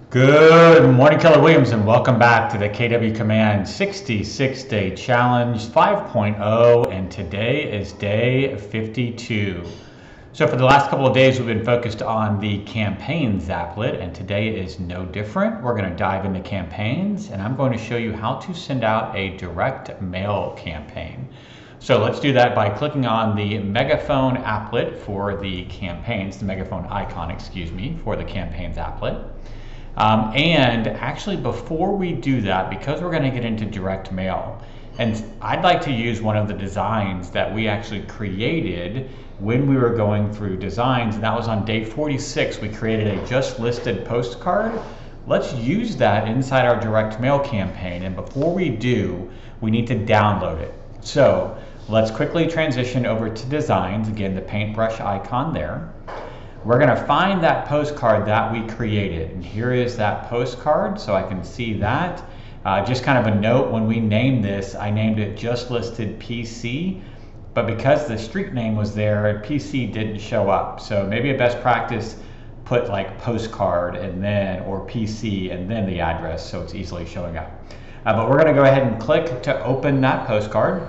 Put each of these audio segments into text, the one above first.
Good morning, Keller Williams, and welcome back to the KW Command 66-Day Challenge 5.0, and today is day 52. So for the last couple of days, we've been focused on the Campaigns applet, and today is no different. We're going to dive into Campaigns, and I'm going to show you how to send out a direct mail campaign. So let's do that by clicking on the megaphone applet for the Campaigns, the megaphone icon, excuse me, for the Campaigns applet. And actually, before we do that, because we're going to get into direct mail, and I'd like to use one of the designs that we actually created when we were going through designs, and that was on day 46. We created a just listed postcard. Let's use that inside our direct mail campaign, and before we do, we need to download it. So let's quickly transition over to designs, again the paintbrush icon there. We're going to find that postcard that we created, and here is that postcard, so I can see that. Just kind of a note, when we named this, I named it just listed PC, but because the street name was there, PC didn't show up. So maybe a best practice, put like postcard and then, or PC and then the address, so it's easily showing up. But we're going to go ahead and click to open that postcard.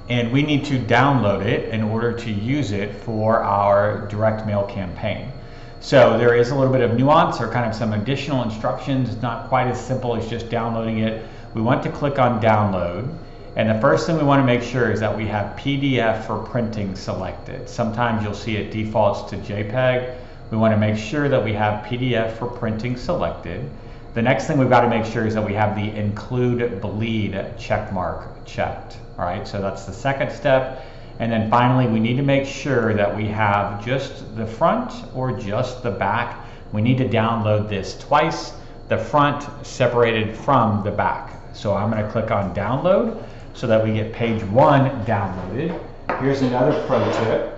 And we need to download it in order to use it for our direct mail campaign. So there is a little bit of nuance or kind of some additional instructions. It's not quite as simple as just downloading it. We want to click on download. And the first thing we want to make sure is that we have PDF for printing selected. Sometimes you'll see it defaults to JPEG. We want to make sure that we have PDF for printing selected. The next thing we've got to make sure is that we have the include bleed check mark checked. All right, so that's the second step. And then finally, we need to make sure that we have just the front or just the back. We need to download this twice, the front separated from the back. So I'm going to click on download so that we get page 1 downloaded. Here's another pro tip.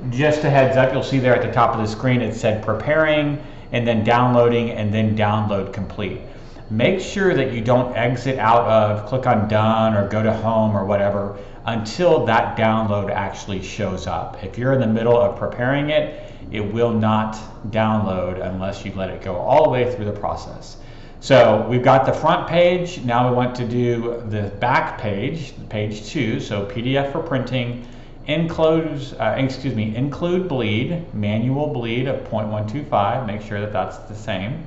Just a heads up, you'll see there at the top of the screen it said preparing, and then downloading, and then download complete. Make sure that you don't exit out of, click on done or go to home or whatever until that download actually shows up. If you're in the middle of preparing it, it will not download unless you let it go all the way through the process. So we've got the front page. Now we want to do the back page, page 2. So PDF for printing, include bleed, manual bleed of 0.125. Make sure that that's the same.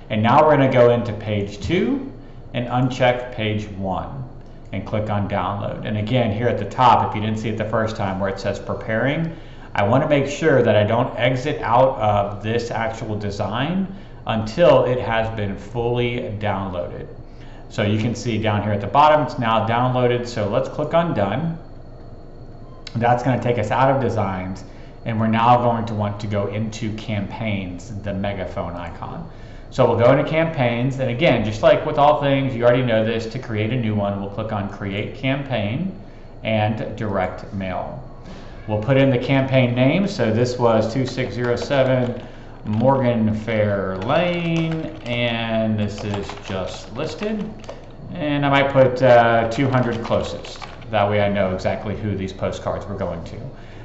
And now we're going to go into page 2 and uncheck page 1 and click on download. And again, here at the top, if you didn't see it the first time where it says preparing, I want to make sure that I don't exit out of this actual design until it has been fully downloaded. So you can see down here at the bottom, it's now downloaded. So let's click on done. That's going to take us out of designs, and we're now going to want to go into campaigns, the megaphone icon. So we'll go into campaigns, and again, just like with all things, you already know this, to create a new one, we'll click on create campaign and direct mail. We'll put in the campaign name, so this was 2607 Morgan Fair Lane, and this is just listed, and I might put 200 closest. That way I know exactly who these postcards were going to.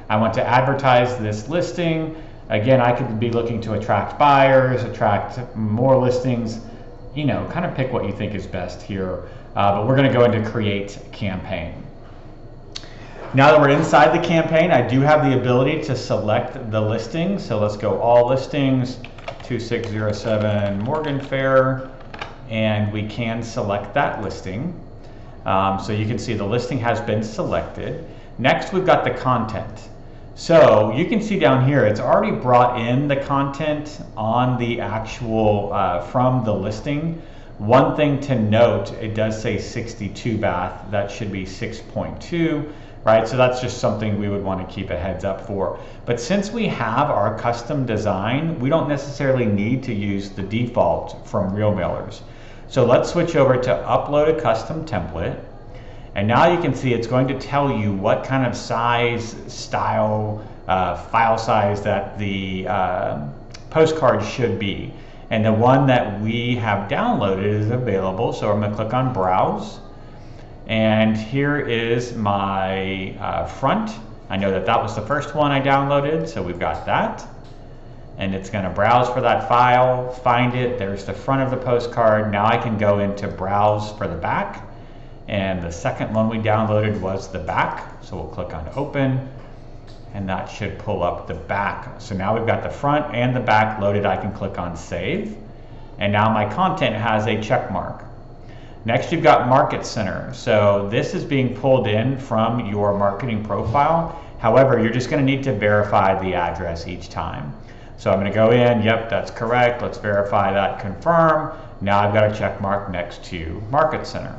I want to advertise this listing. Again, I could be looking to attract buyers, attract more listings, you know, kind of pick what you think is best here. But we're going to go into create campaign. Now that we're inside the campaign, I do have the ability to select the listing. So let's go all listings, 2607 Morgan Fair, and we can select that listing. So you can see the listing has been selected. Next, we've got the content. So you can see down here, it's already brought in the content on the actual, from the listing. One thing to note, it does say 62 bath, that should be 6.2, right? So that's just something we would want to keep a heads up for. But since we have our custom design, we don't necessarily need to use the default from Real Mailers. So let's switch over to upload a custom template. And now you can see it's going to tell you what kind of size, style, file size that the postcard should be. And the one that we have downloaded is available. So I'm going to click on Browse. And here is my front. I know that that was the first one I downloaded, so we've got that. and it's going to browse for that file, find it. There's the front of the postcard. Now I can go into browse for the back, and the second one we downloaded was the back, so we'll click on open, and that should pull up the back. So now we've got the front and the back loaded. I can click on save, and now my content has a check mark. Next, you've got Market Center. So this is being pulled in from your marketing profile. However, you're just going to need to verify the address each time. So I'm going to go in, yep, that's correct. Let's verify that, confirm. Now I've got a check mark next to Market Center.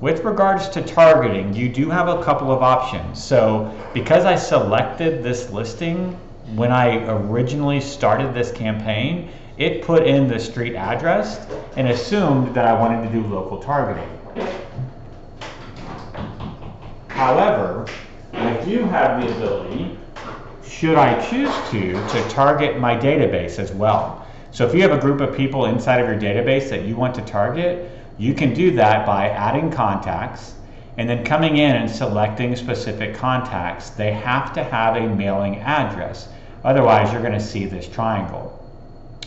With regards to targeting, you do have a couple of options. So because I selected this listing when I originally started this campaign, it put in the street address and assumed that I wanted to do local targeting. However, I do have the ability, should I choose to target my database as well. So if you have a group of people inside of your database that you want to target, you can do that by adding contacts and then coming in and selecting specific contacts. They have to have a mailing address. Otherwise, you're going to see this triangle.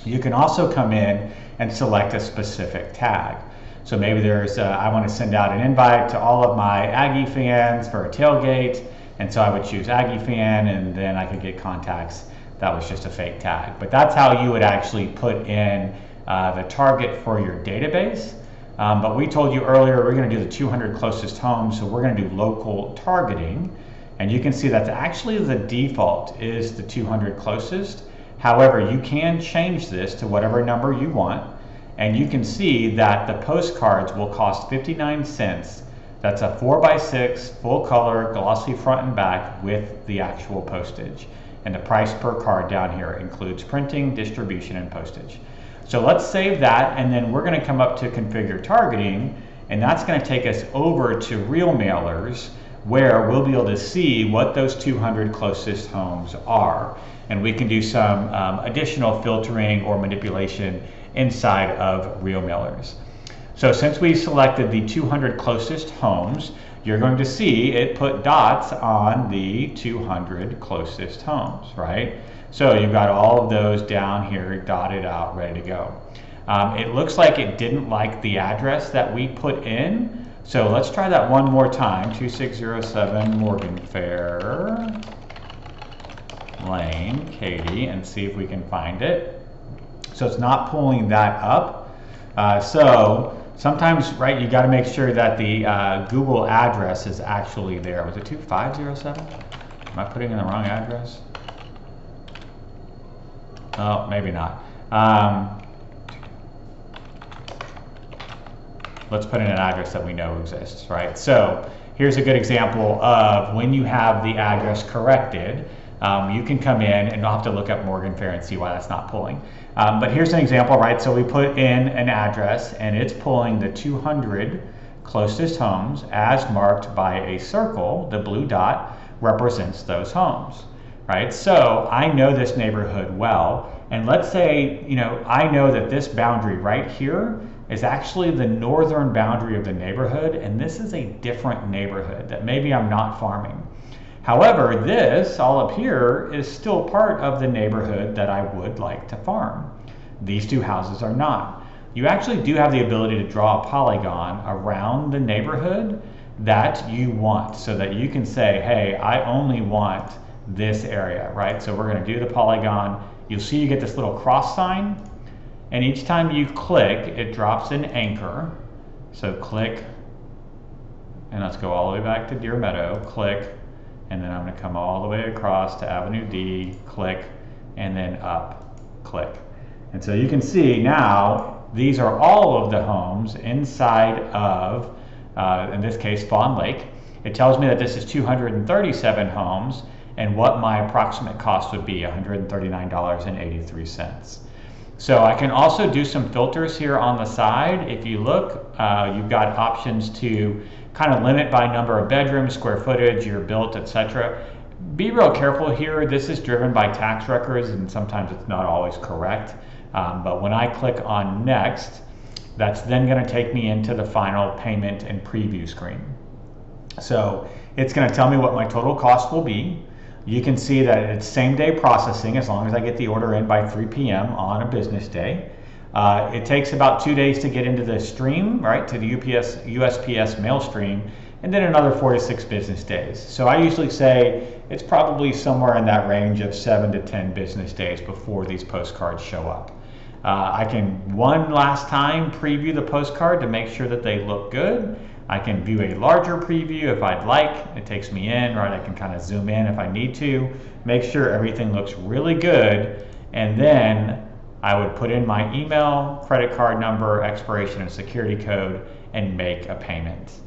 You can also come in and select a specific tag. So maybe there's, I want to send out an invite to all of my Aggie fans for a tailgate. And so I would choose Aggie fan, and then I could get contacts. That was just a fake tag. But that's how you would actually put in the target for your database. But we told you earlier we're going to do the 200 closest homes, so we're going to do local targeting. And you can see that's actually the default is the 200 closest. However, you can change this to whatever number you want. And you can see that the postcards will cost 59 cents. That's a 4x6 full color glossy front and back with the actual postage. And the price per card down here includes printing, distribution, and postage. So let's save that, and then we're going to come up to configure targeting, and that's going to take us over to real mailers, where we'll be able to see what those 200 closest homes are. And we can do some additional filtering or manipulation inside of real mailers. So since we selected the 200 closest homes, you're going to see it put dots on the 200 closest homes, right? So you've got all of those down here dotted out, ready to go. It looks like it didn't like the address that we put in. So let's try that one more time, 2607 Morgan Fair Lane, Katy, and see if we can find it. So it's not pulling that up. So sometimes, right, you got to make sure that the Google address is actually there. Was it 2507? Am I putting in the wrong address? Oh, maybe not. Let's put in an address that we know exists, right? So here's a good example of when you have the address corrected. You can come in, and I'll have to look up Morgan Fair and see why that's not pulling. But here's an example, right? So we put in an address, and it's pulling the 200 closest homes as marked by a circle. The blue dot represents those homes, right? So I know this neighborhood well, and let's say, you know, I know that this boundary right here is actually the northern boundary of the neighborhood, and this is a different neighborhood that maybe I'm not farming. However, this all up here is still part of the neighborhood that I would like to farm. These two houses are not. You actually do have the ability to draw a polygon around the neighborhood that you want, so that you can say, hey, I only want this area, right? So we're going to do the polygon. You'll see you get this little cross sign, and each time you click, it drops an anchor. So click, and let's go all the way back to Deer Meadow, click, and then I'm going to come all the way across to Avenue D, click, and then up, click. And so you can see now, these are all of the homes inside of, in this case, Fawn Lake. It tells me that this is 237 homes, and what my approximate cost would be, $139.83. So I can also do some filters here on the side. If you look, you've got options to kind of limit by number of bedrooms, square footage, year built, etc. Be real careful here. This is driven by tax records, and sometimes it's not always correct. But when I click on next, that's then going to take me into the final payment and preview screen. So it's going to tell me what my total cost will be. You can see that it's same day processing as long as I get the order in by 3 p.m. on a business day. It takes about 2 days to get into the stream, right, to the USPS mail stream, and then another 4 to 6 business days. So I usually say it's probably somewhere in that range of 7 to 10 business days before these postcards show up. I can one last time preview the postcard to make sure that they look good. I can view a larger preview if I'd like. It takes me in, right? I can kind of zoom in if I need to, make sure everything looks really good, and then I would put in my email, credit card number, expiration and security code, and make a payment.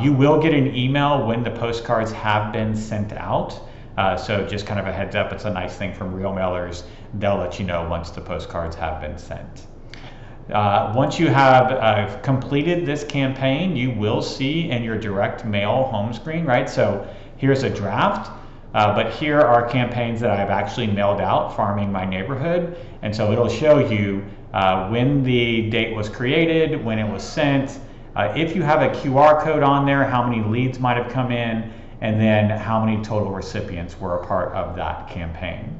You will get an email when the postcards have been sent out. So just kind of a heads up, it's a nice thing from real mailers. They'll let you know once the postcards have been sent. Once you have completed this campaign, you will see in your direct mail home screen, right? So here's a draft, but here are campaigns that I've actually mailed out, farming my neighborhood. And so it'll show you when the date was created, when it was sent, if you have a QR code on there, how many leads might have come in, and then how many total recipients were a part of that campaign.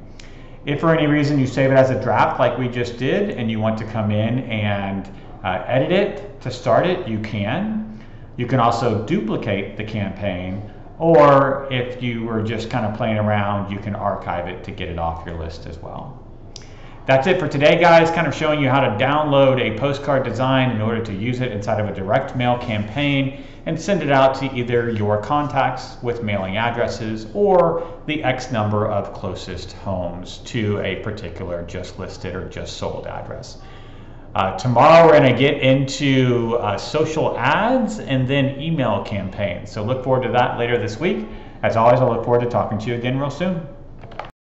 If for any reason you save it as a draft like we just did and you want to come in and edit it to start it, you can. You can also duplicate the campaign, or if you were just kind of playing around, you can archive it to get it off your list as well. That's it for today, guys, kind of showing you how to download a postcard design in order to use it inside of a direct mail campaign and send it out to either your contacts with mailing addresses or the X number of closest homes to a particular just listed or just sold address. Tomorrow we're going to get into social ads and then email campaigns. So look forward to that later this week. As always, I look forward to talking to you again real soon.